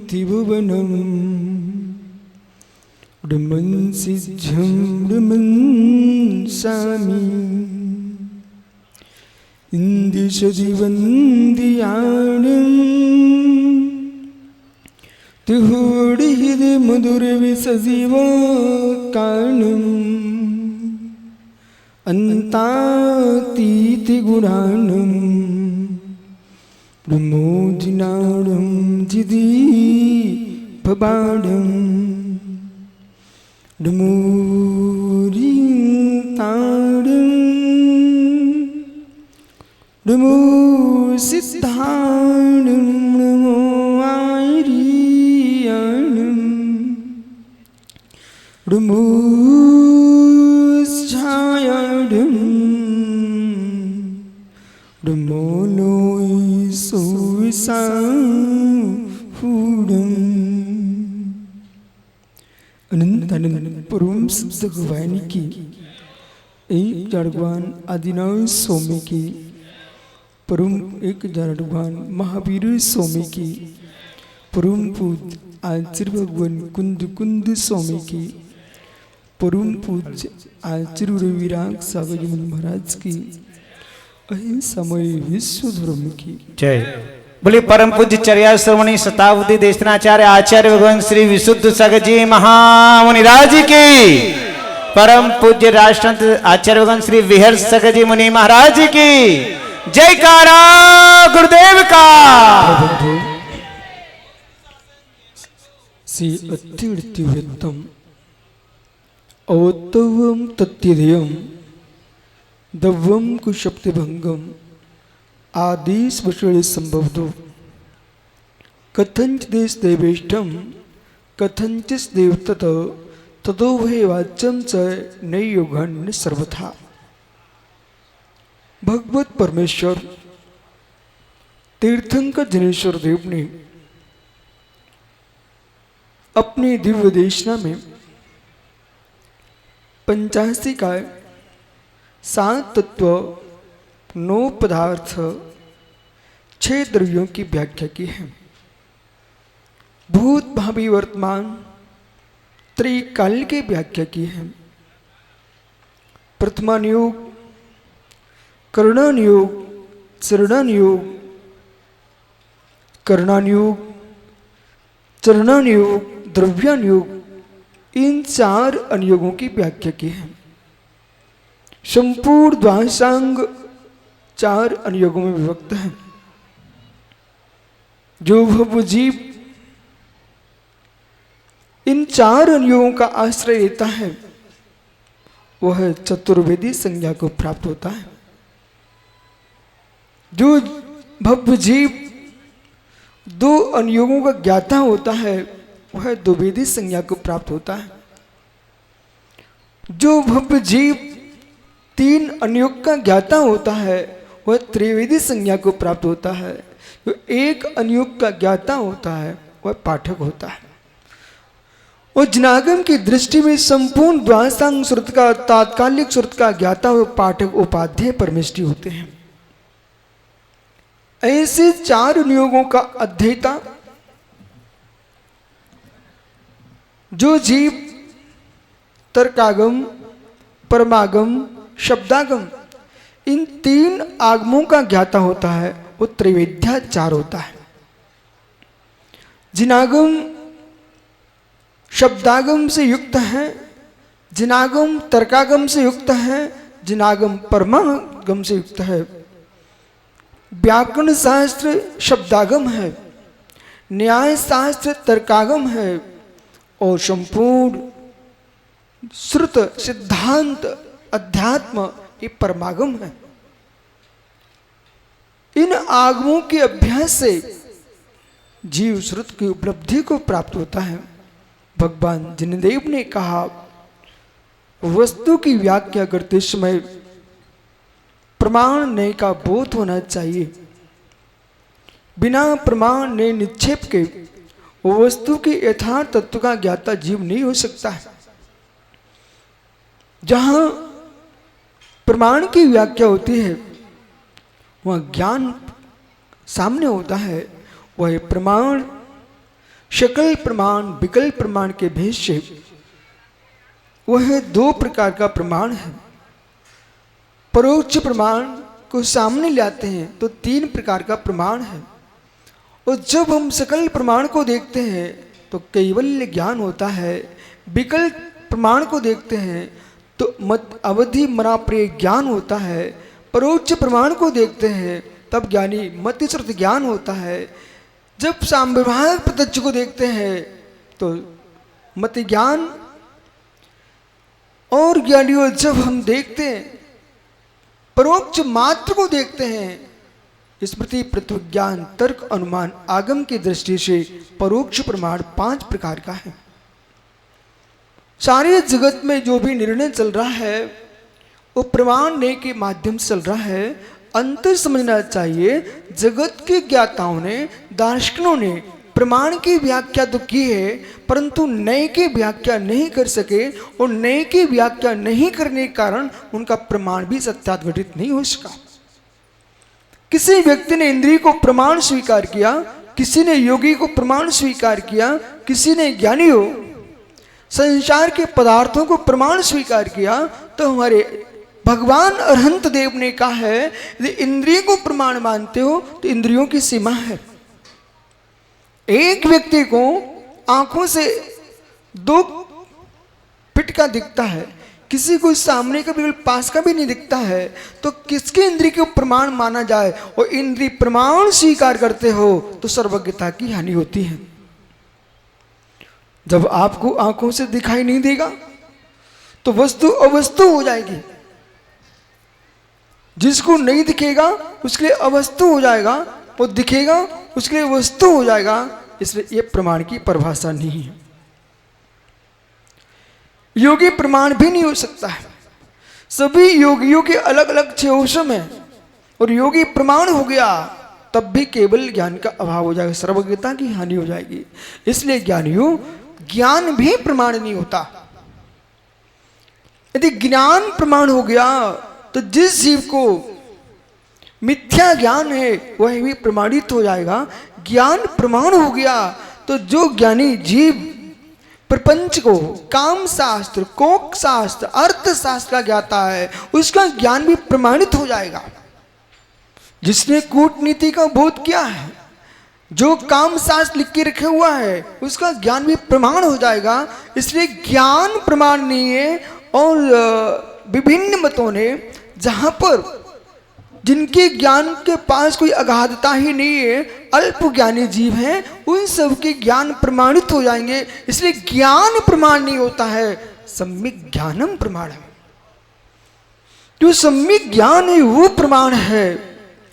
त्रिभुवनम् ब्रह्मन् सिद्धं ब्रह्मन् सामि इन्दिशदिवन्दियाणम् तुहुडिहिद मधुरविसजीव कारणम् अन्तातीतिगुणाणम् ब्रह्मोजिनाणं जिदी भबाडम् नमोरिताडम् नमो सिद्धाणम् नमो आर्याणम् नमो छायाडम् नमो लोय सोसाफूडम् अनंत अनंत परम सिद्ध भगवान की एक जड़वान आदिनाथ स्वामी की परम एक जड़वान महावीर स्वामी की परम पूज्य आचार्य भगवान कुंद कुंद स्वामी की परम पूज्य आचार्य रविराग सागर महाराज की समय विश्व धर्म की जय। बोले परम पूज्य चर्या श्रवणी शताब्दी देशनाचार्य आचार्य भगवान श्री विशुद्ध सागर जी महामुनिराज की परम पूज्य राष्ट्रंत आचार्य भगवान श्री विहर्ष सागर जी मुनि महाराज की जयकारा गुरुदेव का। श्री अत्युत्तम अवतवम तत्यधेयम दव्वम कुशप्तिभंगम आदेश वषणे संभवतो कथंचिदेश देवेष्टम कथंचिस देवतत ततो भय वाच्यम च नयोगन सर्वथा। भगवत परमेश्वर तीर्थंकर जनेश्वर देव ने अपनी दिव्य देशना में 85 का 7 तत्व 9 पदार्थ 6 द्रव्यों की व्याख्या की है। भूत भावी वर्तमान त्रिकाल की व्याख्या की है। प्रथमान योग, कर्णन योग, चरणन योग, कर्णन योग, चरणन योग, द्रव्यान योग, इन 4 अनुयोगों की व्याख्या की है। संपूर्ण द्वादशांग 4 अनुयोगों में विभक्त है। जो भव जीव इन 4 अनुयोगों का आश्रय लेता है वह चतुर्वेदी संज्ञा को प्राप्त होता है। जो भव जीव 2 अनुयोगों का ज्ञाता होता है वह द्विवेदी संज्ञा को प्राप्त होता है। जो भव जीव 3 अनुयोग का ज्ञाता होता है वह त्रिवेदी संज्ञा को प्राप्त होता है। जो 1 अनुयोग का ज्ञाता होता है वह पाठक होता है। और जनागम की दृष्टि में संपूर्ण द्वादशांग श्रुत का तात्कालिक श्रुत का ज्ञाता व पाठक उपाध्याय परमेष्टि होते हैं। ऐसे 4 अनुयोगों का अध्येता जो जीव तर्कागम, परमागम, शब्दागम इन 3 आगमों का ज्ञाता होता है वो त्रिवेद्याचार होता है। जिनागम शब्दागम से युक्त है, जिनागम तर्कागम से युक्त है, जिनागम परमागम से युक्त है। व्याकरण शास्त्र शब्दागम है, न्याय शास्त्र तर्कागम है और संपूर्ण श्रुत सिद्धांत अध्यात्म ये परमागम है। इन आगमों के अभ्यास से जीव श्रुत की उपलब्धि को प्राप्त होता है। भगवान जिनदेव ने कहा वस्तु की व्याख्या करते समय प्रमाण नय का बोध होना चाहिए। बिना प्रमाण ने निक्षेप के वस्तु के यथार्थ तत्व का ज्ञाता जीव नहीं हो सकता है। जहां प्रमाण की व्याख्या होती है वह ज्ञान सामने होता है। वह प्रमाण शकल प्रमाण विकल्प प्रमाण के भेद से वह दो प्रकार का प्रमाण है। परोक्ष प्रमाण को सामने लाते हैं तो तीन प्रकार का प्रमाण है। और जब हम सकल प्रमाण को देखते हैं तो कैवल्य ज्ञान होता है। विकल्प प्रमाण को देखते हैं तो मत अवधि मनाप्रिय ज्ञान होता है। परोक्ष प्रमाण को देखते हैं तब ज्ञानी मतिश्रुत ज्ञान होता है। जब सांविभाग प्रत्यक्ष को देखते हैं तो मति ज्ञान और ज्ञानियों जब हम देखते हैं परोक्ष मात्र को देखते हैं, स्मृति प्रत्युज्ञान तर्क अनुमान आगम की दृष्टि से परोक्ष प्रमाण 5 प्रकार का है। सारे जगत में जो भी निर्णय चल रहा है वो प्रमाण ने के माध्यम से चल रहा है। अंतर समझना चाहिए, जगत के ज्ञाताओं ने दार्शनिकों ने प्रमाण की व्याख्या तो की है परंतु नए की व्याख्या नहीं कर सके और नए की व्याख्या नहीं करने के कारण उनका प्रमाण भी सत्याघटित नहीं हो सका। किसी व्यक्ति ने इंद्रिय को प्रमाण स्वीकार किया, किसी ने योगी को प्रमाण स्वीकार किया, किसी ने ज्ञानी हो संसार के पदार्थों को प्रमाण स्वीकार किया। तो हमारे भगवान अरहंत देव ने कहा है यदि इंद्रियों को प्रमाण मानते हो तो इंद्रियों की सीमा है। एक व्यक्ति को आंखों से 2 फीट का दिखता है, किसी को सामने का बिल्कुल पास का भी नहीं दिखता है, तो किसके इंद्रिय को प्रमाण माना जाए? और इंद्रिय प्रमाण स्वीकार करते हो तो सर्वज्ञता की हानि होती है। जब आपको आंखों से दिखाई नहीं देगा तो वस्तु अवस्तु हो जाएगी। जिसको नहीं दिखेगा उसके लिए अवस्तु हो जाएगा, वो दिखेगा उसके लिए वस्तु हो जाएगा। इसलिए ये प्रमाण की परिभाषा नहीं है। योगी प्रमाण भी नहीं हो सकता है। सभी योगियों के अलग अलग क्षेत्र हैं और योगी प्रमाण हो गया तब भी केवल ज्ञान का अभाव हो जाएगा, सर्वज्ञता की हानि हो जाएगी। इसलिए ज्ञानियों ज्ञान भी प्रमाण नहीं होता। यदि ज्ञान प्रमाण हो गया तो जिस जीव को मिथ्या ज्ञान है वह भी प्रमाणित हो जाएगा। ज्ञान प्रमाण हो गया तो जो ज्ञानी जीव प्रपंच को काम शास्त्र, कोक शास्त्र, अर्थशास्त्र का ज्ञाता है उसका ज्ञान भी प्रमाणित हो जाएगा। जिसने कूटनीति का बोध किया है, जो काम शास्त्र लिख के रखे हुआ है उसका ज्ञान भी प्रमाण हो जाएगा। इसलिए ज्ञान प्रमाण नहीं है। और विभिन्न मतों ने जहां पर जिनके ज्ञान के पास कोई अगाधता ही नहीं है, अल्प ज्ञानी जीव हैं, उन सब के ज्ञान प्रमाणित हो जाएंगे। इसलिए ज्ञान प्रमाण नहीं होता है, सम्यक ज्ञानम प्रमाण है। जो सम्यक ज्ञान है वो प्रमाण है।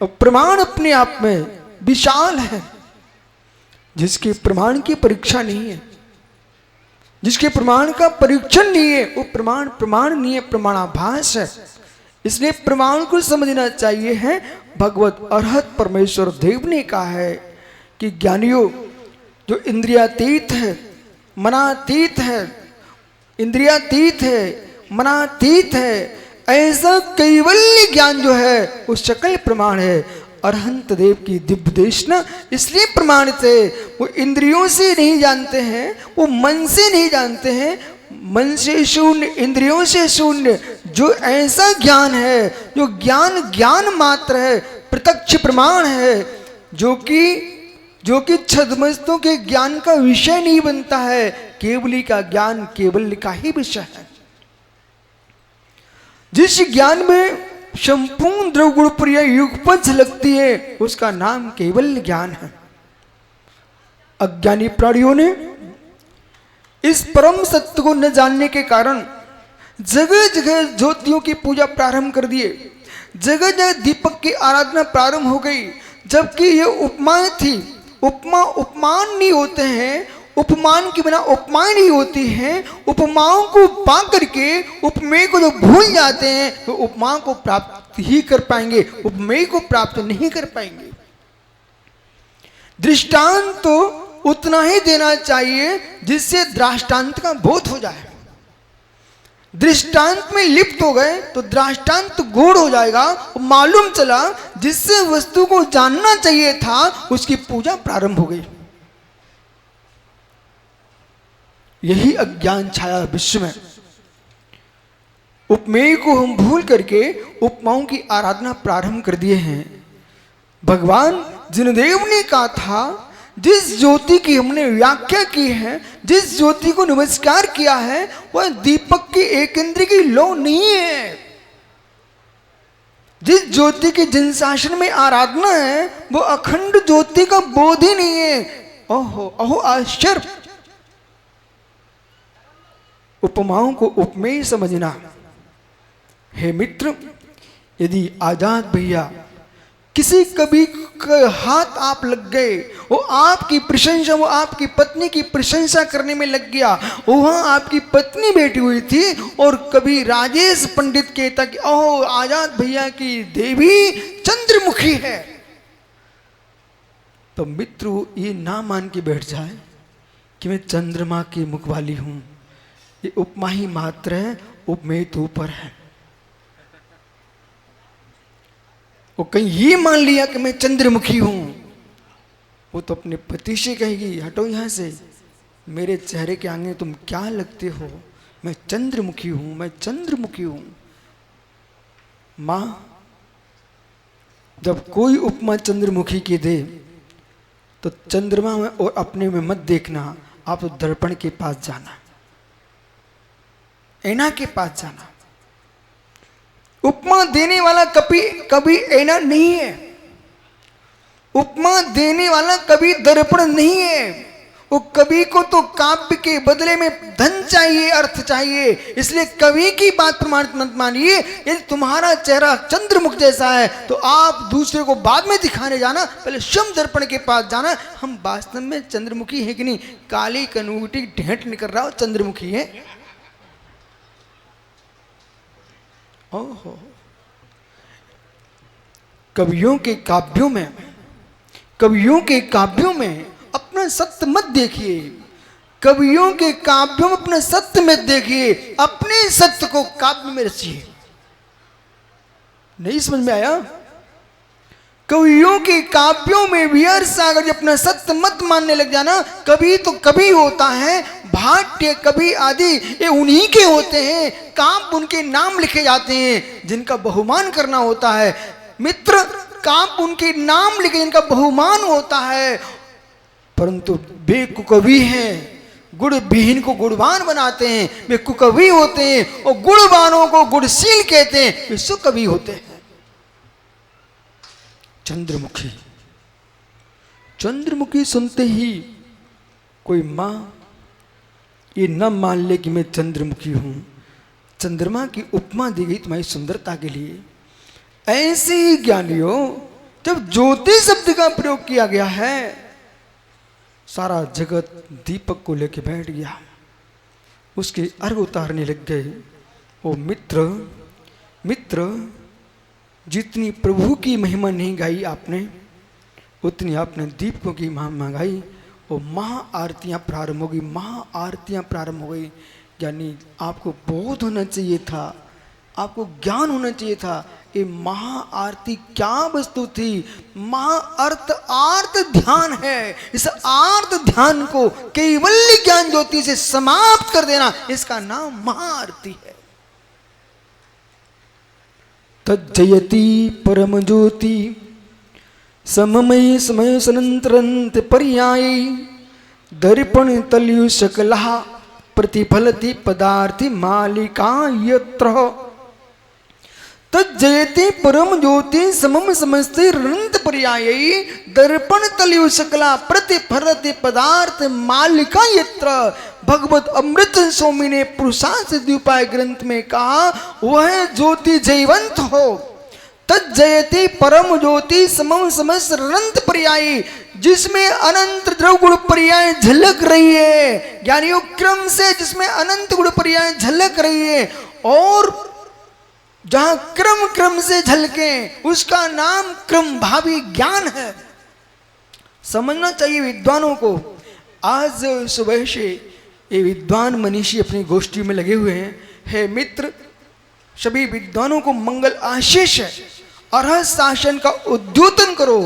और प्रमाण अपने आप में विशाल है। जिसके प्रमाण की परीक्षा नहीं है, जिसके प्रमाण का परीक्षण नहीं है, वो प्रमाण नहीं है, प्रमाणाभास है। इसलिए प्रमाण को समझना चाहिए है। भगवत अरहत परमेश्वर देव ने कहा है कि ज्ञानियों जो इंद्रियातीत है, मनातीत है, इंद्रियातीत है, मनातीत है, ऐसा कैवल्य ज्ञान जो है वो सकल प्रमाण है। अरहंत देव की दिव्य देशना इसलिए प्रमाणित है। वो इंद्रियों से नहीं जानते हैं, वो मन से नहीं जानते हैं। मन से शून्य, इंद्रियों से शून्य जो ऐसा ज्ञान है, जो ज्ञान मात्र है, प्रत्यक्ष प्रमाण है, जो कि छद्मस्तों के ज्ञान का विषय नहीं बनता है। केवली का ज्ञान केवल का ही विषय है। जिस ज्ञान में संपूर्ण द्रव्य गुण प्रिय युगपत झलकती है उसका नाम केवल ज्ञान है। अज्ञानी प्राणियों ने इस परम सत्य को न जानने के कारण जगह जगह ज्योतियों की पूजा प्रारंभ कर दिए, जगह जगह दीपक की आराधना प्रारंभ हो गई। जबकि ये उपमाएं थी, उपमान नहीं होते हैं, उपमान के बिना उपमाएं नहीं होती हैं। उपमाओं को पा करके उपमेय को जो भूल जाते हैं तो उपमा को प्राप्त ही कर पाएंगे, उपमेय को प्राप्त नहीं कर पाएंगे। दृष्टांत तो उतना ही देना चाहिए जिससे दृष्टांत का बोध हो जाए। दृष्टांत में लिप्त हो गए तो दृष्टांत गूढ़ हो जाएगा। मालूम चला जिससे वस्तु को जानना चाहिए था उसकी पूजा प्रारंभ हो गई। यही अज्ञान छाया विश्व में। उपमेय को हम भूल करके उपमाओं की आराधना प्रारंभ कर दिए हैं। भगवान जिनदेव ने कहा था, जिस ज्योति की हमने व्याख्या की है, जिस ज्योति को नमस्कार किया है, वह दीपक की एक इंद्र की लौ नहीं है। जिस ज्योति की जिन शासन में आराधना है, वो अखंड ज्योति का बोध ही नहीं है। ओहो अहो आश्चर्य। उपमाओं को उपमेय समझना। हे मित्र, यदि आजाद भैया किसी कवि का हाथ आप लग गए, वो आपकी प्रशंसा, वो आपकी पत्नी की प्रशंसा करने में लग गया, वहां आपकी पत्नी बैठी हुई थी और कभी राजेश पंडित कहता कि ओह आजाद भैया की देवी चंद्रमुखी है, तो मित्र ये ना मान के बैठ जाए कि मैं चंद्रमा की मुख वाली हूं। ये उपमा ही मात्र है, उपमेय तो ऊपर है। वो कहीं ये मान लिया कि मैं चंद्रमुखी हूं, वो तो अपने पति से कहेगी हटो यहां से, मेरे चेहरे के आगे तुम क्या लगते हो, मैं चंद्रमुखी हूं, मैं चंद्रमुखी हूं। मां जब कोई उपमा चंद्रमुखी की दे तो चंद्रमा में और अपने में मत देखना, आप तो दर्पण के पास जाना, ऐना के पास जाना। उपमा देने वाला कभी ऐना नहीं है, उपमा देने वाला कभी दर्पण नहीं है। वो कवि को तो काव्य के बदले में धन चाहिए, अर्थ चाहिए, इसलिए कवि की बात प्रमाणित मत मानिए। यदि तुम्हारा चेहरा चंद्रमुख जैसा है तो आप दूसरे को बाद में दिखाने जाना, पहले स्वयं दर्पण के पास जाना, हम वास्तव में चंद्रमुखी है कि नहीं। काली कनूटी ढेंट निकल रहा हो, चंद्रमुखी है। ओहो, कवियों के काव्यों में अपना सत्य मत देखिए, कवियों के काव्यों में अपना सत्य मत देखिए, अपने सत्य को काव्य में रचिए। नहीं समझ में आया? कवियों के काव्यों में विहर सागर अपना सत्य मत मानने लग जाना। कवि तो कवि होता है, भाट्य कवि आदि ये उन्हीं के होते हैं, काव्य उनके नाम लिखे जाते हैं जिनका बहुमान करना होता है। मित्र, काव्य उनके नाम लिखे जिनका बहुमान होता है, परंतु वे कुकवि हैं, गुण विहीन को गुणवान बनाते हैं। वे कुकवि होते हैं और गुणवानों को गुणशील कहते हैं, वे सुकवि होते हैं। चंद्रमुखी सुनते ही कोई मां ये न मान ले कि मैं चंद्रमुखी हूं। चंद्रमा की उपमा दी गई तुम्हारी सुंदरता के लिए। ऐसे ही ज्ञानियों, जब ज्योति शब्द का प्रयोग किया गया है, सारा जगत दीपक को लेके बैठ गया, उसके अर्घ उतारने लग गए। ओ मित्र, जितनी प्रभु की महिमा नहीं गाई आपने, उतनी आपने दीपकों की महिमा गाई। वो महाआरतियाँ प्रारंभ हो गई, महाआरतियाँ प्रारंभ हो गई। यानी आपको बोध होना चाहिए था, आपको ज्ञान होना चाहिए था। ये महाआरती क्या वस्तु थी? महाअर्थ आर्त ध्यान है। इस आर्त ध्यान को कैवल्य ज्ञान ज्योति से समाप्त कर देना, इसका नाम महाआरती है। तज्जयति परम ज्योति सममय समय सनंतरंत पर्यायी दर्पण तलयु सकला प्रतिफलति पदार्थि मालिका यत्र। तज्जयति परम ज्योति समम समस्ते रंत पर्यायी दर्पण तलयु सकला प्रतिफलति पदार्थ मालिका यत्र। भगवत अमृत स्वामी ने पुरुषार्थ उपाय ग्रंथ में कहा, वह ज्योति जयवंत हो। तज्जयति परम ज्योति समम समस्त अनंत पर्यायी, जिसमें अनंत द्रव गुण पर्याय झलक रही है, यानी वो क्रम से जिसमें अनंत गुण पर्याय झलक रही है। और जहां क्रम क्रम से झलके उसका नाम क्रम भावी ज्ञान है। समझना चाहिए विद्वानों को। आज सुबह से ये विद्वान मनीषी अपनी गोष्ठी में लगे हुए हैं। हे मित्र, सभी विद्वानों को मंगल आशीष है। अरहत शासन का उद्योतन करो,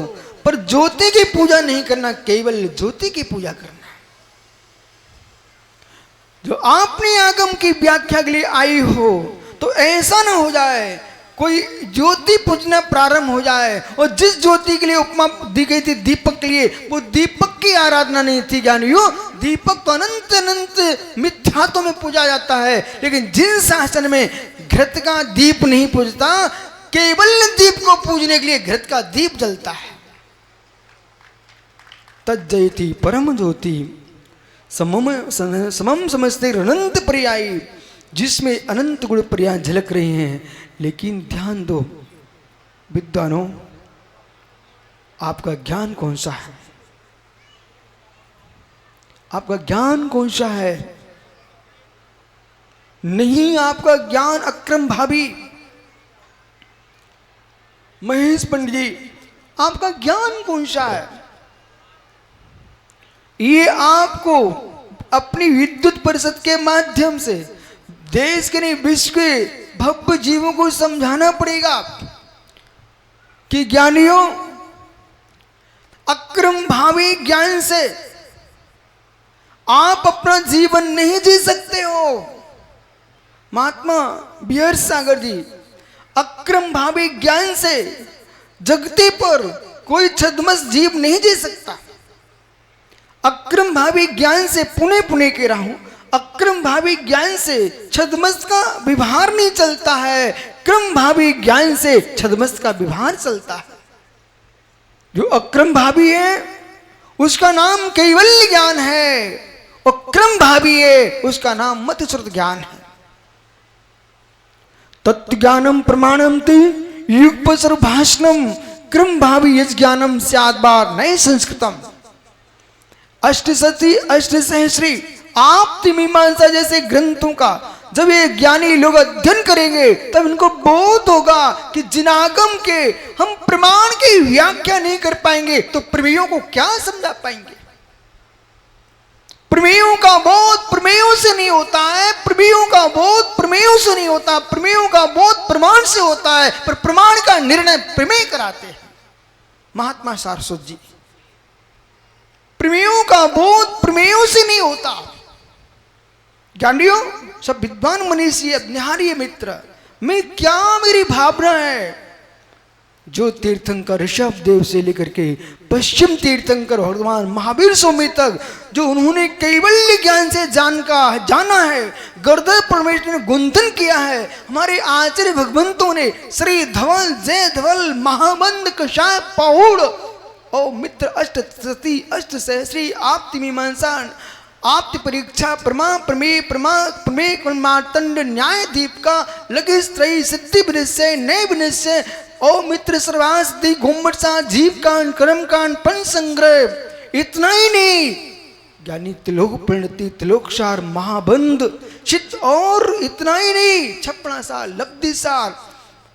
पर ज्योति की पूजा नहीं करना, केवल ज्योति की पूजा करना। जो आपने आगम की व्याख्या के लिए आई हो, तो ऐसा ना हो जाए कोई ज्योति पूजना प्रारंभ हो जाए, और जिस ज्योति के लिए उपमा दी गई थी दीपक के लिए, वो दीपक की आराधना नहीं थी ज्ञानियों। दीपक तो अनंत अनंत मिथ्यात्व में पूजा जाता है, लेकिन जिन शासन में घृत का दीप नहीं पूजता, केवल दीप को पूजने के लिए घृत का दीप जलता है। तज्जयति परम ज्योति समम समस्ते अनंत पर्यायी, जिसमें अनंत गुण पर्याय झलक रही हैं। लेकिन ध्यान दो विद्वानों, आपका ज्ञान कौन सा है? आपका ज्ञान कौन सा है? नहीं, आपका ज्ञान अक्रम भावी। महेश पंडित जी, आपका ज्ञान कौन सा है? ये आपको अपनी विद्युत परिषद के माध्यम से देश के नहीं विश्व के भव्य जीवों को समझाना पड़ेगा कि ज्ञानियों, अक्रम भावी ज्ञान से आप अपना जीवन नहीं जी सकते हो। महात्मा बिहार सागर जी, अक्रम भावी ज्ञान से जगती पर कोई छद्मस जीव नहीं जी सकता। अक्रम भावी ज्ञान से पुणे पुणे के रहा हूं, अक्रम भावी ज्ञान से छद्मस्त का विभार नहीं चलता है, क्रम भावी ज्ञान से छद्मस्त का विभार चलता है। जो अक्रम भावी है उसका नाम कैवल्य ज्ञान है, और क्रम भावी है उसका नाम मतश्रुत ज्ञान है। तत्व ज्ञानम प्रमाणम ते युगपसर भाषणम, क्रम भावी यज ज्ञानम स्याद बार नए संस्कृतम। अष्टसती अष्टसहस्री आप्ति मीमांसा जैसे ग्रंथों का जब ये ज्ञानी लोग अध्ययन करेंगे, तब इनको बोध होगा कि जिनागम के हम प्रमाण की व्याख्या नहीं कर पाएंगे, तो प्रमेयों को क्या समझा पाएंगे? प्रमेयों का बोध प्रमेयों से नहीं होता है, प्रमेयों का बोध प्रमेयों से नहीं होता, प्रमेयों का बोध प्रमाण से होता है, पर प्रमाण का निर्णय प्रमेय कराते हैं महात्मा सारस्वत जी। प्रमेयों का बोध प्रमेयों से नहीं होता। ज्ञानियों, सब विद्वान मनीषी ज्ञानी मित्र, मैं क्या मेरी भावना है, जो तीर्थंकर ऋषभ देव से लेकर के पश्चिम तीर्थंकर भगवान महावीर स्वामी तक, जो उन्होंने कैवल्य ज्ञान से जाना है, गर्दर परमेश्वर ने गुंथन किया है। हमारे आचार्य भगवंतों ने श्री धवल जय धवल महाबंद कषाय पौड़ ओ मित्र अष्ट सती अष्ट सहस्री आप्ति मीमांसा आप्ति परीक्षा प्रमा प्रमेय मार्तंड न्याय दीप का लगे स्त्री सिद्धि विनिश्चय नए विनिश्चय ओ मित्र सर्वास दी घुम्मट सा जीव कांड कर्म कांड पंच संग्रह। इतना ही नहीं, ज्ञानी तिलोक प्रणति तिलोकसार महाबंध चित्त, और इतना ही नहीं, छप्पना सार लब्धि सार,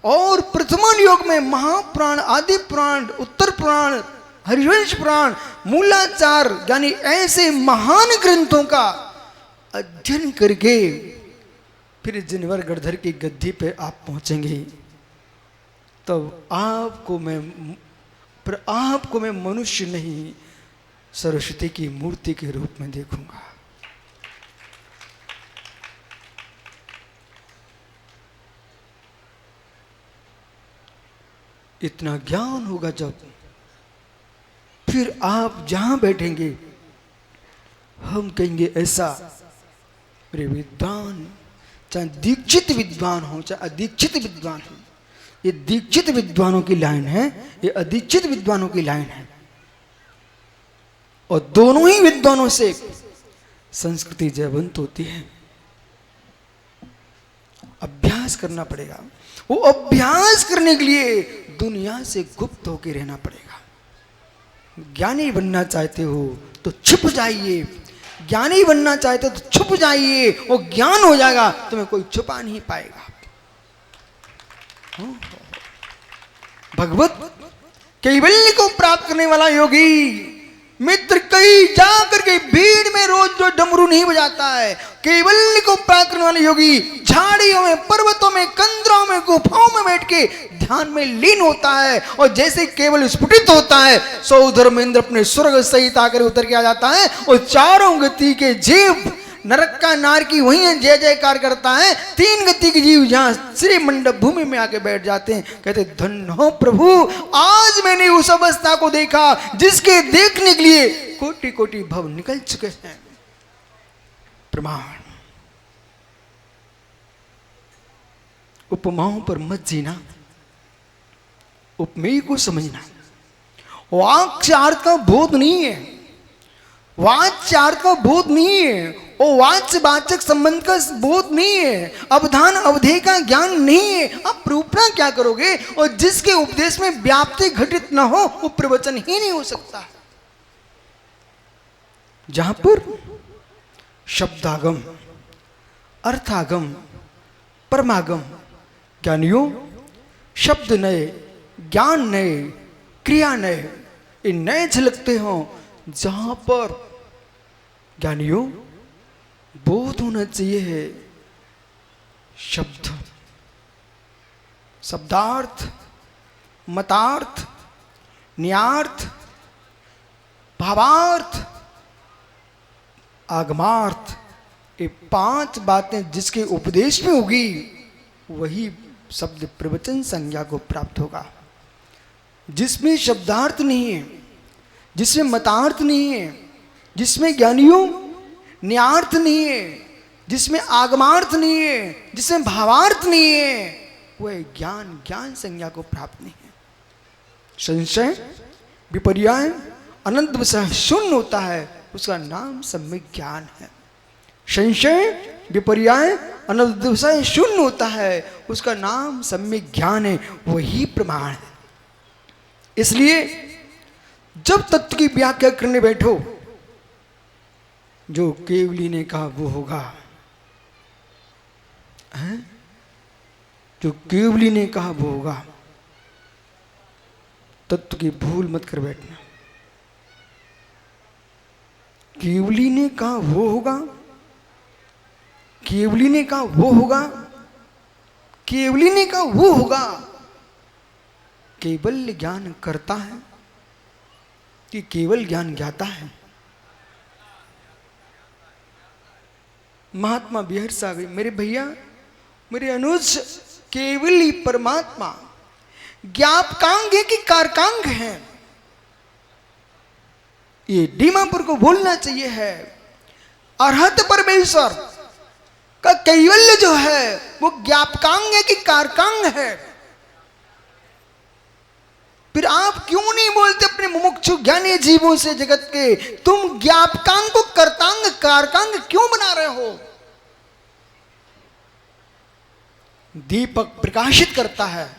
और प्रथमान योग में महापुराण आदि पुराण उत्तर पुराण हरिवंश पुराण मूलाचार, यानी ऐसे महान ग्रंथों का अध्ययन करके फिर जिनवर गढ़धर की गद्दी पे आप पहुंचेंगे, तब आपको मैं मनुष्य नहीं सरस्वती की मूर्ति के रूप में देखूंगा। इतना ज्ञान होगा जब, फिर आप जहां बैठेंगे हम कहेंगे ऐसा मेरे विद्वान, चाहे दीक्षित विद्वान हो चाहे अदीक्षित विद्वान हो। ये दीक्षित विद्वानों की लाइन है, ये अदीक्षित विद्वानों की लाइन है, और दोनों ही विद्वानों से संस्कृति जयवंत होती है। अभ्यास करना पड़ेगा, वो अभ्यास करने के लिए दुनिया से गुप्त होकर रहना पड़ेगा। ज्ञानी बनना चाहते हो तो छुप जाइए, ज्ञानी बनना चाहते हो तो छुप जाइए, वो ज्ञान हो जाएगा, तुम्हें कोई छुपा नहीं पाएगा। भगवत कैवल्य को प्राप्त करने वाला योगी मित्र कई जाकर के भीड़ में रोज जो डमरू नहीं बजाता है, कैवल्य को प्राप्त करने वाले योगी झाड़ियों में पर्वतों में कंदरों में गुफाओं में बैठ के ध्यान में लीन होता है, और जैसे केवल स्फुटित होता है, सौ धर्मेंद्र अपने स्वर्ग सहित आकर उतर के आ जाता है, और चारों गति के जीव नरक का नारकी वहीं जय जयकार करता है। 3 गति के जीव जहां श्री मंडप भूमि में आके बैठ जाते हैं, कहते धन्य हो प्रभु, आज मैंने उस अवस्था को देखा जिसके देखने के लिए कोटि कोटि भव निकल चुके हैं। प्रमाण। उपमाओं पर मत जीना, उपमेय को समझना। वाक्यार्थ का बोध नहीं है, वाच्यार्थ का बोध नहीं है, और वाच्य वाचक संबंध का बोध नहीं है, अवधान अवधेय का ज्ञान नहीं है। आप प्रूपना क्या करोगे? और जिसके उपदेश में व्याप्ति घटित न हो वो प्रवचन ही नहीं हो सकता। जहां पर शब्दागम, अर्थागम, परमागम, ज्ञानियों शब्द नए, ज्ञान नए, क्रिया नए, ये नए झलकते हो, जहां पर ज्ञानियों बोध होना चाहिए है। शब्द, शब्दार्थ, मतार्थ, न्यार्थ, भावार्थ, आगमार्थ, ये 5 बातें जिसके उपदेश में होगी वही शब्द प्रवचन संज्ञा को प्राप्त होगा। जिसमें शब्दार्थ नहीं है, जिसमें मतार्थ नहीं है, जिसमें ज्ञानियों न्यार्थ नहीं है, जिसमें आगमार्थ नहीं है, जिसमें भावार्थ नहीं है, वह ज्ञान संज्ञा को प्राप्त नहीं है। संशय विपर्याय अनंत विषय शून्य होता है, उसका नाम सम्यक ज्ञान है। संशय विपर्याय अनंत विषय शून्य होता है, उसका नाम सम्यक ज्ञान है, वही प्रमाण है। इसलिए जब तत्व की व्याख्या करने बैठो, जो केवली ने कहा वो होगा, है? जो केवली ने कहा वो होगा। तत्व की भूल मत कर बैठना। केवली ने कहा वो होगा, केवली ने कहा वो होगा, केवली ने कहा वो होगा। केवल ज्ञान करता है कि केवल ज्ञान ज्ञाता है? महात्मा बिहर सागर, मेरे भैया, मेरे अनुज, केवल ही परमात्मा ज्ञापकांग है कि कारकांग है, ये डीमापुर को बोलना चाहिए है। अरहत परमेश्वर का कैवल्य जो है वो ज्ञापकांग है कि कारकांग है? फिर आप क्यों नहीं बोलते अपने मुमुक्षु ज्ञानी जीवों से जगत के, तुम ज्ञापकांग को कर्तांग कारकांग क्यों बना रहे हो? दीपक प्रकाशित करता है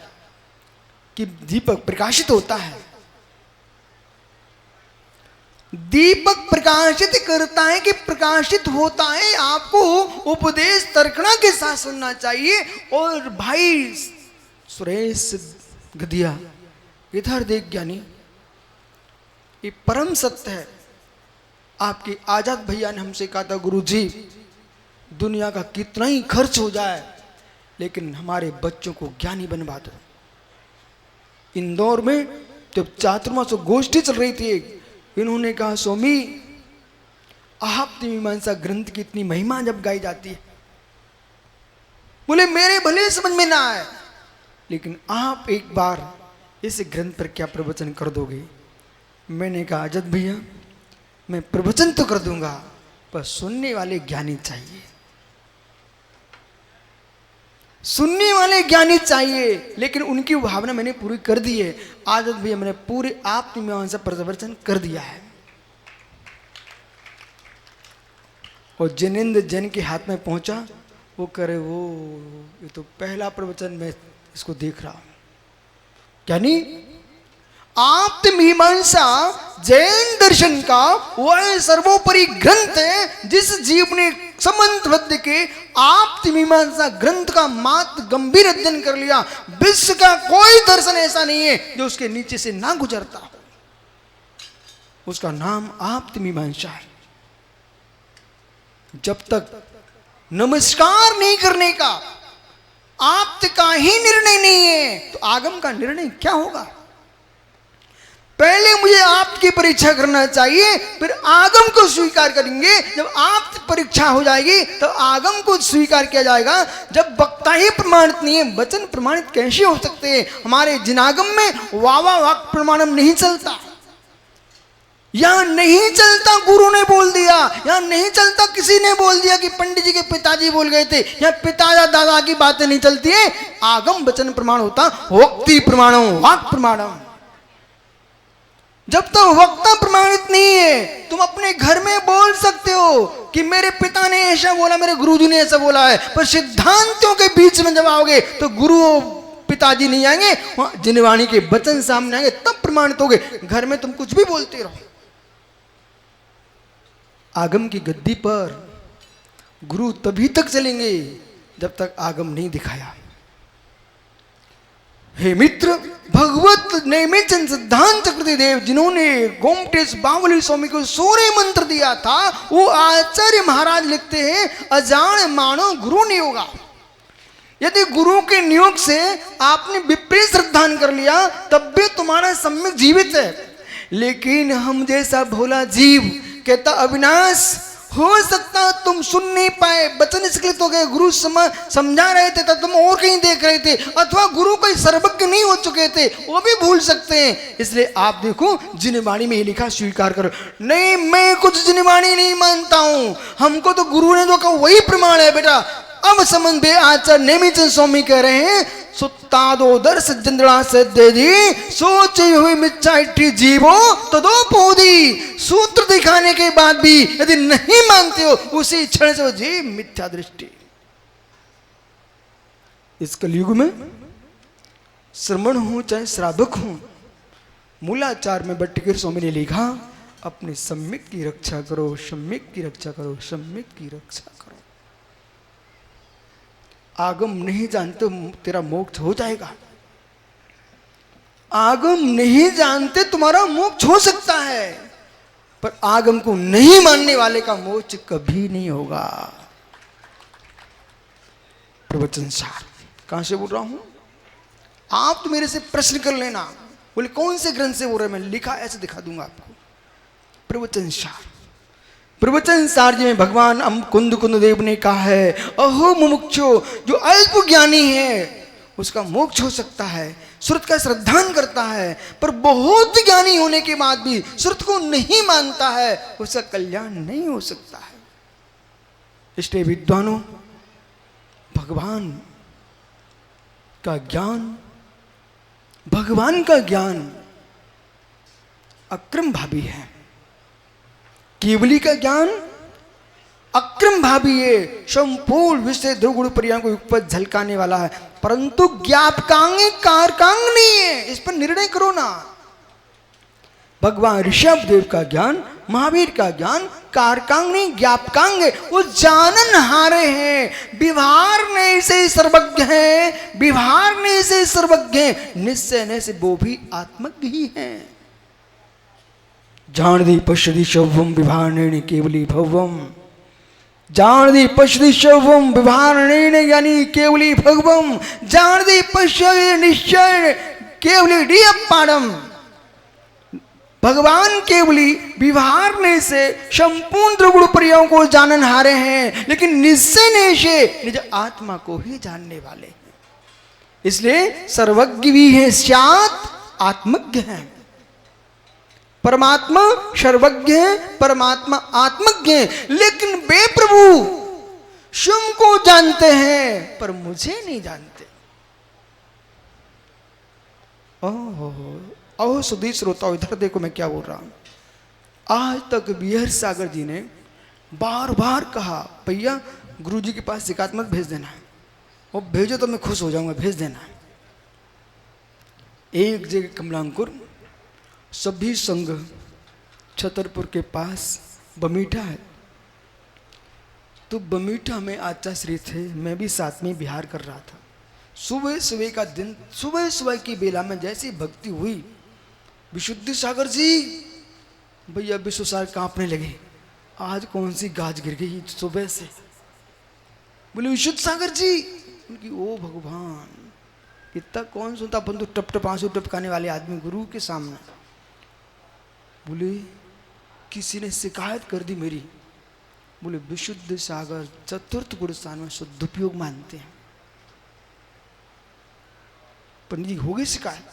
कि दीपक प्रकाशित होता है, दीपक प्रकाशित करता है कि प्रकाशित होता है। आपको उपदेश तर्कणा के साथ सुनना चाहिए। और भाई सुरेश गदिया, इधर देख ज्ञानी, ये परम सत्य है। आपके आजाद भैया ने हमसे कहा था, गुरुजी दुनिया का कितना ही खर्च हो जाए लेकिन हमारे बच्चों को ज्ञानी बनवा दो। इंदौर में जब चातुर्मास गोष्ठी चल रही थी, इन्होंने कहा, स्वामी आप्तमीमांसा ग्रंथ की इतनी महिमा जब गाई जाती है, बोले मेरे भले समझ में ना आए लेकिन आप एक बार इस ग्रंथ पर क्या प्रवचन कर दोगे? मैंने कहा, अजत भैया मैं प्रवचन तो कर दूंगा, पर सुनने वाले ज्ञानी चाहिए, सुनने वाले ज्ञानी चाहिए। लेकिन उनकी भावना मैंने पूरी कर दी है। आजत भैया मैंने पूरे आत्ममीमांसा प्रवचन कर दिया है। और जिनेंद्र जैन के हाथ में पहुंचा, वो करे वो ये तो पहला प्रवचन मैं इसको देख रहा हूं। यानी आत्ममीमांसा जैन दर्शन का वह सर्वोपरि ग्रंथ है जिस जीव ने समन्वय के आत्ममीमांसा ग्रंथ का मात्र गंभीर अध्ययन कर लिया। विश्व का कोई दर्शन ऐसा नहीं है जो उसके नीचे से ना गुजरता हो। उसका नाम आत्ममीमांसा है। जब तक नमस्कार नहीं करने का आप्त का ही निर्णय नहीं है तो आगम का निर्णय क्या होगा? पहले मुझे आपकी परीक्षा करना चाहिए, फिर आगम को स्वीकार करेंगे। जब आप परीक्षा हो जाएगी तो आगम को स्वीकार किया जाएगा। जब वक्ता ही प्रमाणित नहीं है, वचन प्रमाणित कैसे हो सकते हैं? हमारे जिनागम में वावा वाक प्रमाणम नहीं चलता, यहां नहीं चलता गुरु ने बोल दिया, यहां नहीं चलता किसी ने बोल दिया कि पंडित जी के पिताजी बोल गए थे, यहां पिता या दादा की बातें नहीं चलती है। आगम वचन प्रमाण होता, वक्ति प्रमाणम वाक प्रमाणम। जब तक तो वक्ता प्रमाणित नहीं है, तुम अपने घर में बोल सकते हो कि मेरे पिता ने ऐसा बोला, मेरे गुरुजी ने ऐसा बोला है, पर सिद्धांतों के बीच में जब आओगे तो गुरु पिताजी नहीं आएंगे, जिनवाणी के वचन सामने आएंगे, तब प्रमाणित होगे। घर में तुम कुछ भी बोलते रहो। आगम की गद्दी पर गुरु तभी तक चलेंगे जब तक आगम नहीं दिखाया। हे मित्र, भगवत नेमिचंद सिद्धांत चक्रवर्ती देव जिन्होंने गोमटेश बावली स्वामी को सूर्य मंत्र दिया था, वो आचार्य महाराज लिखते हैं, अजान मानो गुरु नियोगा। यदि गुरु के नियोग से आपने विपरीत श्रद्धान कर लिया तब भी तुम्हारा सम्यक जीवित है। लेकिन हम जैसा भोला जीव कहता, अविनाश हो सकता तुम सुन नहीं पाए, वचन स्खलित हो गए, गुरु समझा रहे थे तब तुम और कहीं देख रहे थे, अथवा गुरु कोई सर्वज्ञ नहीं हो चुके थे, वो भी भूल सकते हैं। इसलिए आप देखो, जिनवाणी में ये लिखा स्वीकार करो। नहीं, मैं कुछ जिनवाणी नहीं मानता हूं, हमको तो गुरु ने जो कहा वही प्रमाण है बेटा। अब समझ बे आचार्य नेमिचंद स्वामी कह रहे हैं, सुत्तादो दर्श जंदड़ा से दे दी, सोचे हुई मिच्चाइठी जीवो तदो पोदी। सूत्र दिखाने के बाद भी यदि नहीं मानते हो, उसी क्षण से जी मिथ्या दृष्टि। इस कलयुग में श्रमण हूं चाहे श्रावक हूं, मूलाचार में बट्टिकेर स्वामी ने लिखा, अपने सम्यक की रक्षा करो, सम्यक की रक्षा करो, सम्यक की रक्षा करो। आगम नहीं जानते तेरा मोक्ष हो जाएगा, आगम नहीं जानते तुम्हारा मोक्ष हो सकता है, पर आगम को नहीं मानने वाले का मोक्ष कभी नहीं होगा। प्रवचन सार कहां से बोल रहा हूं? आप तो मेरे से प्रश्न कर लेना, बोले कौन से ग्रंथ से बोल रहे, मैं लिखा ऐसे दिखा दूंगा आपको। प्रवचन सार, प्रवचन सार जी में भगवान कुंद देव ने कहा है, अहो मुमुक्षो, जो अल्प ज्ञानी है उसका मोक्ष हो सकता है, श्रुत का श्रद्धान करता है, पर बहुत ज्ञानी होने के बाद भी श्रुत को नहीं मानता है, उसका कल्याण नहीं हो सकता है। इसलिए विद्वानों, भगवान का ज्ञान, भगवान का ज्ञान अक्रम भावी है, केवली का ज्ञान अक्रम भावी है, संपूर्ण विषय ध्रुवगुण पर्याय को उपज झलकाने वाला है, परंतु ज्ञापकांग कारकांग नहीं है। इस पर निर्णय करो ना। भगवान ऋषभ देव का ज्ञान, महावीर का ज्ञान कारकांग नहीं ज्ञापकांग है, वो जानन हारे हैं, विभारने से सर्वज्ञ है, विभारने से सर्वज्ञ है, निश्चय से वो भी आत्मज्ञ ही है। जान पश्यति शवम विभारणेन केवली भवम, जान पश्यति शवम विभारणेन यानी केवली भगवम, जान पश्य निश्चय केवली डियपाणम। भगवान केवली विभारने से संपूर्ण त्रिगुण पर्यायों को जानन हारे हैं, लेकिन निश्चय से निज आत्मा को ही जानने वाले हैं। इसलिए सर्वज्ञ भी है, स्यात् आत्मज्ञ है। परमात्मा सर्वज्ञ है, परमात्मा आत्मज्ञ है, लेकिन वे प्रभु स्वयं को जानते हैं पर मुझे नहीं जानते। ओह सुधी श्रोताओ, इधर देखो मैं क्या बोल रहा हूं। आज तक बिहार सागर जी ने बार बार कहा, भैया गुरु जी के पास शिकायत मत भेज देना, वो भेजो तो मैं खुश हो जाऊंगा, भेज देना। एक जगह कमलांकुर सभी संघ छतरपुर के पास बमीठा है, तो बमीठा में आचार्य थे, मैं भी साथ में बिहार कर रहा था। सुबह सुबह का दिन, सुबह सुबह की बेला में जैसी भक्ति हुई, विशुद्ध सागर जी, भैया विश्व सागर कांपने लगे, आज कौन सी गाज गिर गई सुबह से। बोले विशुद्ध सागर जी, उनकी ओ भगवान, इतना कौन सुनता, परंतु टप टप आंसू टपकाने वाले आदमी गुरु के सामने। बोले किसी ने शिकायत कर दी मेरी। बोले विशुद्ध सागर चतुर्थ गुण स्थान में सदुपयोग मानते हैं। पंडित जी हो गई शिकायत।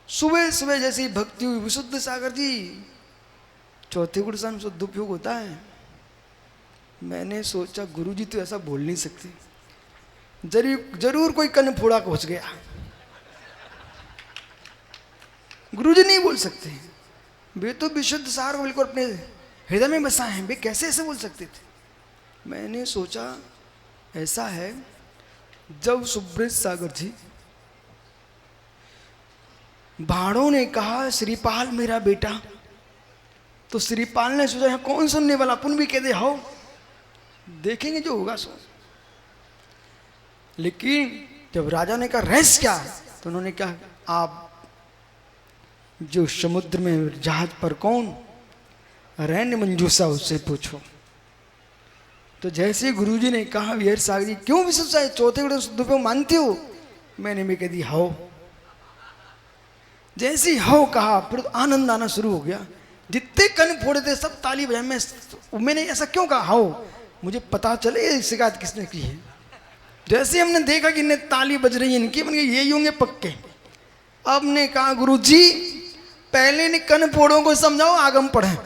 सुबह सुबह जैसे ही भक्ति हुई, विशुद्ध सागर जी चौथे गुण स्थान में सदुपयोग होता है। मैंने सोचा गुरु जी तो ऐसा बोल नहीं सकते, जरूर कोई कन फोड़ा पहुंच गया। गुरु जी नहीं बोल सकते, वे तो विशुद्ध सार को बिल्कुल अपने हृदय में बसाए हैं, वे कैसे ऐसे बोल सकते थे। मैंने सोचा ऐसा है, जब सुब्रत सागर जी भाड़ों ने कहा श्रीपाल मेरा बेटा, तो श्रीपाल ने सोचा कौन सुनने वाला, अपन भी कह दे हो, देखेंगे जो होगा सो। लेकिन जब राजा ने कहा रहस्य क्या, तो उन्होंने कहा आप जो समुद्र में जहाज पर कौन रैन मंजूसा, उससे पूछो। तो जैसे गुरुजी ने कहा वीर सागर जी क्यों विशुद्ध है, चौथे गुण सदुपयोग मानते हो? मैंने भी कह दी हो। जैसे हो कहा फिर आनंद आना शुरू हो गया। जितने कन फोड़े थे सब ताली बजाए। मैंने ऐसा क्यों कहा हो, मुझे पता चले शिकायत किसने की है। जैसे हमने देखा कि इन्हें ताली बज रही है इनकी, मैंने ये ही होंगे पक्के। अब ने कहा गुरुजी पहले ने कन फोड़ों को समझाओ, आगम पढ़े।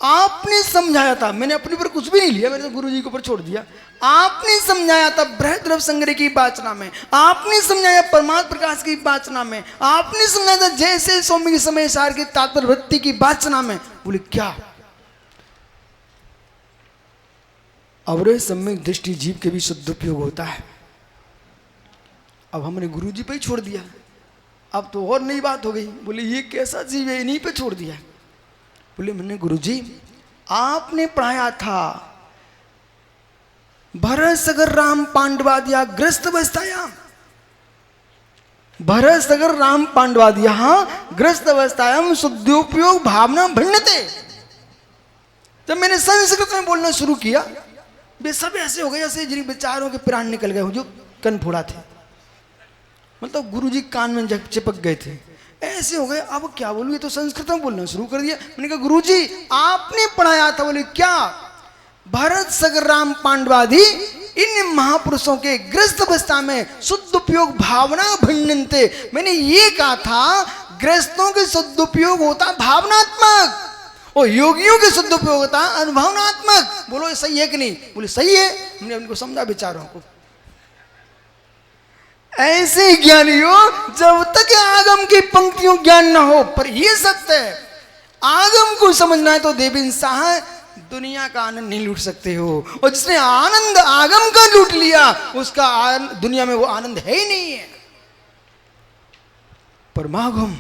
आपने समझाया था, मैंने अपने पर कुछ भी नहीं लिया, मैंने तो गुरु जी के ऊपर छोड़ दिया। आपने समझाया था बृहद द्रव्य संग्रह की वाचना में, आपने समझाया परमात्म प्रकाश की वाचना में, आपने समझाया था जैसे स्वामी के समय सार की तात्पर्य वृत्ति की वाचना में। बोले क्या? अवरे सम्यक दृष्टि जीव के भी सदुपयोग होता है। अब हमने गुरु जी पे ही छोड़ दिया। अब तो और नई बात हो गई। बोले ये कैसा जीव है, इन्हीं पे छोड़ दिया। बोले मैंने गुरुजी आपने पढ़ाया था भरत सगर राम पांडवादिया ग्रस्त अवस्थाया, भरत सगर राम पांडवादिया ग्रस्त अवस्थाया सदुपयोग भावना भिन्नते। जब मैंने संस्कृत में बोलना शुरू किया वे सब ऐसे हो गए जैसे जिन विचारों के प्राण निकल गए हो, जो कन फोड़ा थे, मतलब गुरुजी कान में चिपक गए थे, ऐसे हो गए। अब क्या बोलूं, ये तो संस्कृत में बोलना शुरू कर दिया। मैंने कहा गुरुजी आपने पढ़ाया था। बोले क्या? भरत सगर राम पांडवादि इन महापुरुषों के ग्रस्त अवस्था में सदुपयोग भावना भिन्नते। मैंने ये कहा था ग्रस्तों के सदुपयोग होता भावनात्मक और योगियों के सदुपयोग होता अनुभवनात्मक। बोलो ये सही है कि नहीं? बोले सही है। हमने उनको समझा विचारों को। ऐसे ज्ञानियों जब तक आगम की पंक्तियों ज्ञान ना हो, पर ये सत्य है आगम को समझना है तो देवी साह दुनिया का आनंद नहीं लूट सकते हो। और जिसने आनंद आगम का लूट लिया उसका दुनिया में वो आनंद है ही नहीं है। परमागम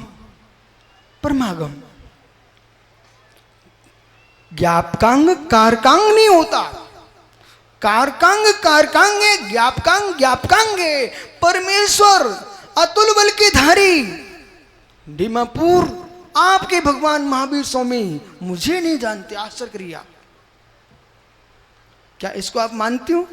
परमागम ज्ञापकांग कारकांग नहीं होता। कारकांग कारकांगे, ज्ञापकांग ज्ञापकांगे। परमेश्वर अतुल बल के धारी डिमापुर आपके भगवान महावीर स्वामी मुझे नहीं जानते। आश्चर्य करिए, क्या इसको आप मानते हो?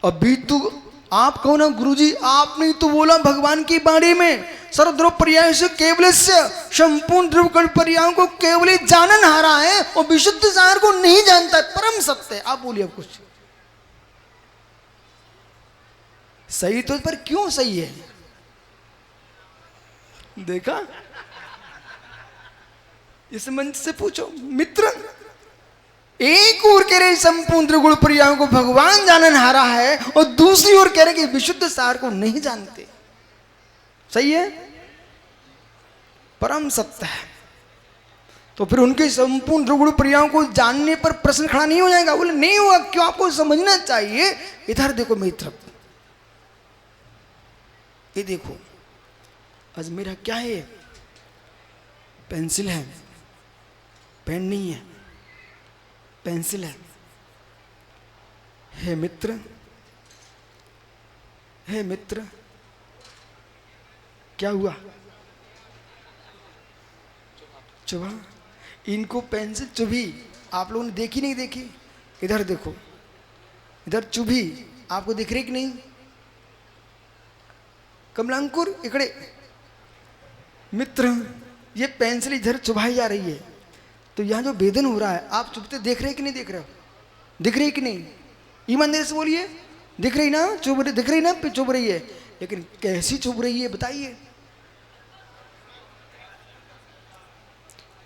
अभी तो आप कहो ना गुरुजी आपने तो बोला भगवान की बाणी में सर्वद्रव पर्याय से केवल संपूर्ण ध्रुव पर्यायों को केवल जानन हारा है और विशुद्ध सार को नहीं जानता। परम सत्य। आप बोलिए अब कुछ सही तो, पर क्यों सही है? देखा, इस मंच से पूछो मित्र। एक ओर कह रहे संपूर्ण त्रिगुण पर्यायों को भगवान जानन हारा है और दूसरी ओर कह रहे कि विशुद्ध सार को नहीं जानते। सही है, परम सत्य है। तो फिर उनके संपूर्ण त्रिगुण पर्यायों को जानने पर प्रश्न खड़ा नहीं हो जाएगा? बोले नहीं हुआ। क्यों? आपको समझना चाहिए। इधर देखो मित्र, ये देखो आज मेरा क्या है? पेंसिल है, पेन नहीं है, पेंसिल है। हे मित्र, हे मित्र, क्या हुआ? चुभा। इनको पेंसिल चुभी। आप लोगों ने देखी नहीं देखी? इधर देखो, इधर चुभी। आपको दिख रही कि नहीं? कमलांकुर इकड़े मित्र, ये पेंसिल इधर चुभाई जा रही है, तो यहाँ जो वेदन हो रहा है आप चुभते देख रहे कि नहीं देख रहे हो? दिख रही कि नहीं? ईमानदारी से बोलिए, दिख रही ना? चुभ रही, दिख रही ना चुभ रही है, लेकिन कैसी चुभ रही है बताइए?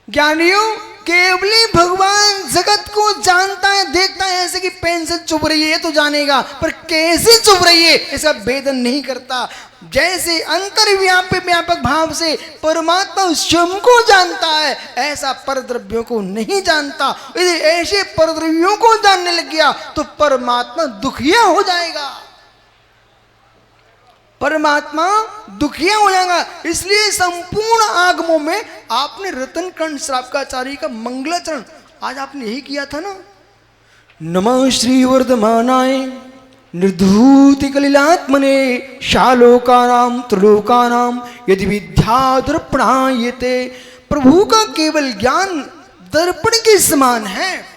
ज्ञानियों, केवली भगवान जगत को जानता है, देखता है, ऐसे कि पेंसिल चुभ रही है तो जानेगा, पर कैसे चुभ रही है इसका वेदन नहीं करता। जैसे अंतर्व्यापी व्यापक भाव से परमात्मा स्वयं को जानता है, ऐसा परद्रव्यों को नहीं जानता। यदि ऐसे परद्रव्यों को जानने लग गया तो परमात्मा दुखिया हो जाएगा, परमात्मा दुखिया हो जाएगा। इसलिए संपूर्ण आगमों में आपने रतनकंठ श्रावकाचार्य का मंगलाचरण आज आपने यही किया था ना। नमः श्री वर्धमानाय निर्धूति कलिलात्मने शालोकानाम त्रिलोकानाम यदि विद्या दर्पणायते। प्रभु का केवल ज्ञान दर्पण के समान है।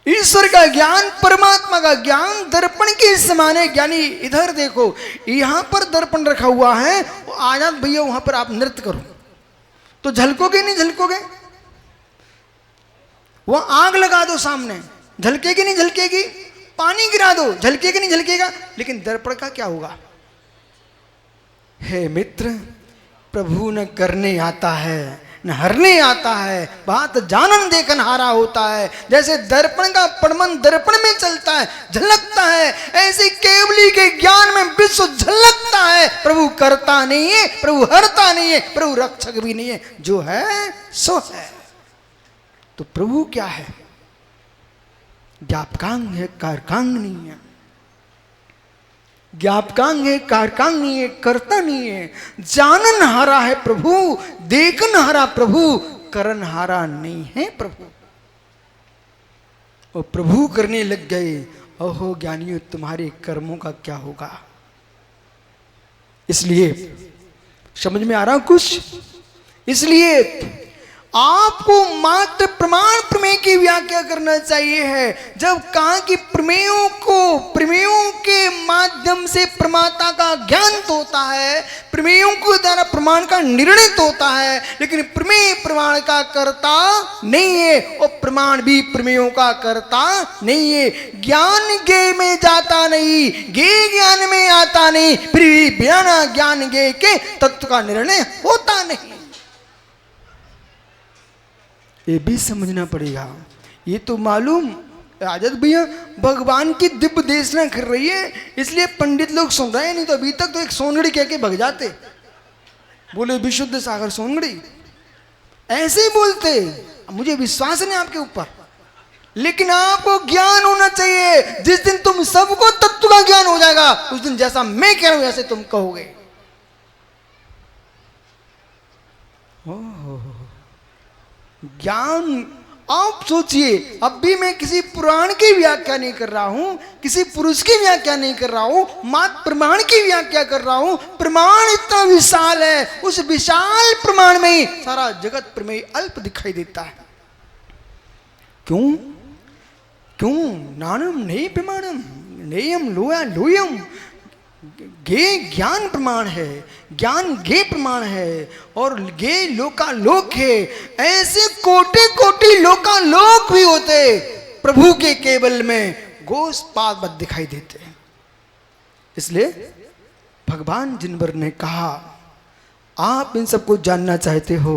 ईश्वर का ज्ञान, परमात्मा का ज्ञान दर्पण के समान है। ज्ञानी इधर देखो, यहां पर दर्पण रखा हुआ है, आजाद भैया वहां पर आप नृत्य करो तो झलकोगे नहीं झलकोगे? वह आग लगा दो सामने, झलकेगी नहीं झलकेगी? पानी गिरा दो, झलकेगी नहीं झलकेगा? लेकिन दर्पण का क्या होगा? हे मित्र, प्रभु न करने आता है न हरने आता है, बात जानन देखन हारा होता है। जैसे दर्पण का पड़मन दर्पण में चलता है, झलकता है, ऐसे केवली के ज्ञान में विश्व झलकता है। प्रभु करता नहीं है, प्रभु हरता नहीं है, प्रभु रक्षक भी नहीं है, जो है सो है। तो प्रभु क्या है? ज्ञापकांग है, कारकांग नहीं है। ज्ञापकांग है, कारकांग नहीं है, करता नहीं है। जानन हारा है प्रभु, देखन हारा प्रभु, करन हारा नहीं है प्रभु। और प्रभु करने लग गए, ओहो ज्ञानियों, तुम्हारे कर्मों का क्या होगा? इसलिए समझ में आ रहा कुछ? इसलिए आपको मात्र प्रमाण प्रमेय की व्याख्या करना चाहिए है। जब कहा कि प्रमेयों को, प्रमेयों के माध्यम से प्रमाता का ज्ञान होता है, प्रमेयों के द्वारा प्रमाण का निर्णय होता है, लेकिन प्रमेय प्रमाण का कर्ता नहीं है और प्रमाण भी प्रमेयों का कर्ता नहीं है। ज्ञान गे में जाता नहीं, गे ज्ञान में आता नहीं, फिर भी बिना ज्ञान गे के तत्व का निर्णय होता नहीं। ये भी समझना पड़ेगा। ये तो मालूम आजाद भैया भगवान की दिव्य देशना कर रही है, इसलिए पंडित लोग सुन रहे हैं, नहीं तो अभी तक तो एक सोनगड़ी कह के भग जाते, बोले विशुद्ध सागर सोनगड़ी, ऐसे ही बोलते। मुझे विश्वास नहीं आपके ऊपर, लेकिन आपको ज्ञान होना चाहिए। जिस दिन तुम सबको तत्व का ज्ञान हो जाएगा, उस दिन जैसा मैं कह रहा हूं ऐसे तुम कहोगे। ज्ञान, आप सोचिए, अब भी मैं किसी पुराण की व्याख्या नहीं कर रहा हूं, किसी पुरुष की व्याख्या नहीं कर रहा हूं, मात्र प्रमाण की व्याख्या कर रहा हूं। प्रमाण इतना विशाल है, उस विशाल प्रमाण में ही सारा जगत प्रमेय अल्प दिखाई देता है। क्यों? क्यों? नानम नहीं प्रमाणम नेयम लोया लोयम। गे ज्ञान प्रमाण है, ज्ञान गे प्रमाण है, और गे लोकालोक है। ऐसे कोटि कोटि लोकालोक भी होते प्रभु के केवल में गोस्पाद दिखाई देते। इसलिए भगवान जिनवर ने कहा, आप इन सबको जानना चाहते हो,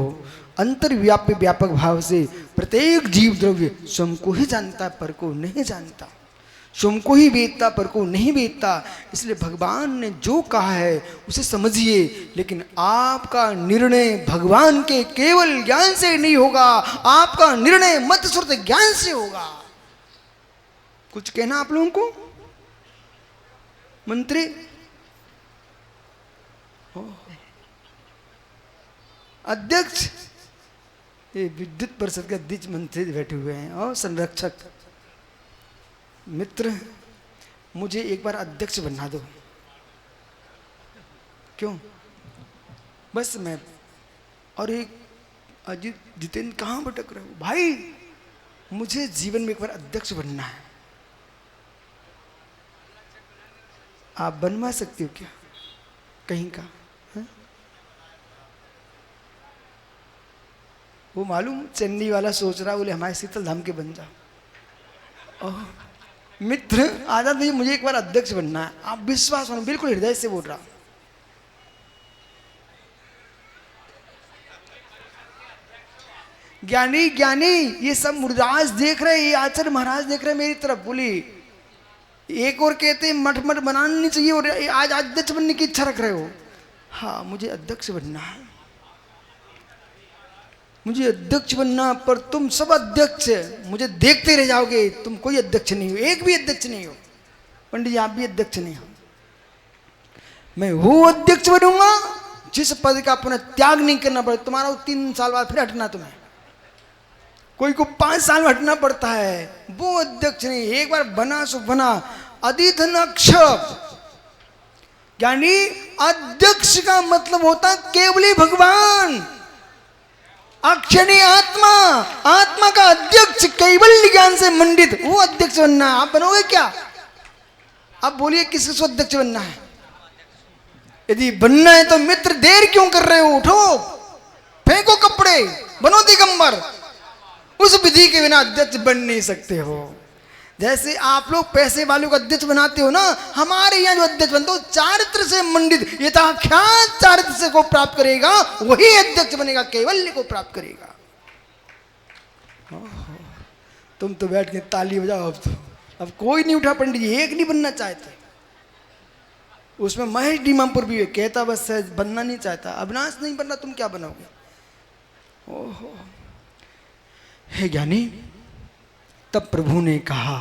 अंतर्व्यापी व्यापक भाव से प्रत्येक जीव द्रव्य स्वयं को ही जानता, पर को नहीं जानता, स्वयं को ही वेदता, पर को नहीं वेदता। इसलिए भगवान ने जो कहा है उसे समझिए, लेकिन आपका निर्णय भगवान के केवल ज्ञान से नहीं होगा, आपका निर्णय मत श्रुत ज्ञान से होगा। कुछ कहना आप लोगों को? मंत्री अध्यक्ष, ये विद्युत परिषद के अध्यक्ष मंत्री बैठे हुए हैं और संरक्षक मित्र, मुझे एक बार अध्यक्ष बना दो। क्यों? बस मैं और एक अजीत जितेंद्र कहाँ भटक रहे हो भाई? मुझे जीवन में एक बार अध्यक्ष बनना है। आप बनवा सकते हो क्या कहीं का? वो मालूम चन्नी वाला सोच रहा, बोले हमारे शीतल धाम के बन जाओ। ओह मित्र आजाद भैया, मुझे एक बार अध्यक्ष बनना है। आप विश्वास मानो, बिल्कुल हृदय से बोल रहा। ज्ञानी ज्ञानी ये सब मुरदास देख रहे, ये आचार्य महाराज देख रहे मेरी तरफ। बोली एक और कहते मठ मठ बनाना नहीं चाहिए, और आज अध्यक्ष बनने की इच्छा रख रहे हो। हाँ मुझे अध्यक्ष बनना है, मुझे अध्यक्ष बनना। पर तुम सब अध्यक्ष मुझे देखते रह जाओगे, तुम कोई अध्यक्ष नहीं हो, एक भी अध्यक्ष नहीं हो। पंडित जी आप भी अध्यक्ष नहीं हो। मैं वो अध्यक्ष बनूंगा जिस पद का अपना त्याग नहीं करना पड़े। तुम्हारा 3 साल बाद फिर हटना, तुम्हें कोई को 5 साल में हटना पड़ता है, वो अध्यक्ष नहीं। एक बार बना सो बना। अदिधन अक्षर यानी अध्यक्ष का मतलब होता केवली भगवान, अक्षणी आत्मा, आत्मा का अध्यक्ष, कैवल्य ज्ञान से मंडित, वो अध्यक्ष बनना है। आप बनोगे क्या? आप बोलिए किसको अध्यक्ष बनना है? यदि बनना है तो मित्र देर क्यों कर रहे हो? उठो, फेंको कपड़े, बनो दिगंबर। उस विधि के बिना अध्यक्ष बन नहीं सकते हो। जैसे आप लोग पैसे वालों को अध्यक्ष बनाते हो ना, हमारे यहाँ जो अध्यक्ष बनते हो चारित्र से मंडित, यथाख्यात चारित्र से को प्राप्त करेगा वही अध्यक्ष बनेगा, कैवल्य को प्राप्त करेगा। तुम तो बैठ के ताली बजाओ। अब कोई नहीं उठा पंडित जी, एक नहीं बनना चाहते। उसमें महेश डीमापुर भी कहता बस बनना नहीं चाहता। अविनाश नहीं बनना, तुम क्या बनोगे? ओहो हे ज्ञानी, तब प्रभु ने कहा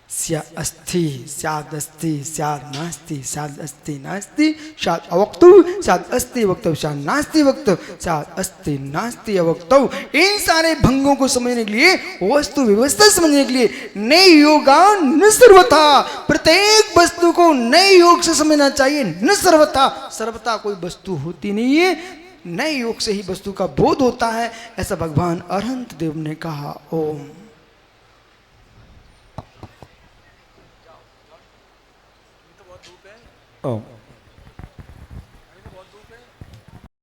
स्यात् अस्ति स्यात् अस्ति स्यात् नास्ति स्यात् अस्ति नास्ति स्यात् अवक्तु स्यात् अस्ति वक्तव्य स्यात् नास्ति वक्तव्य स्यात् अस्ति नास्ति अवक्तव्य। इन सारे भंगों को समझने के लिए, वस्तु व्यवस्था समझने के लिए नए योगा न सर्वथा, प्रत्येक वस्तु को नए योग से समझना चाहिए। न सर्वथा, सर्वथा कोई वस्तु होती नहीं है, नए योग से ही वस्तु का बोध होता है। ऐसा भगवान अरहंत देव ने कहा। ओम ओम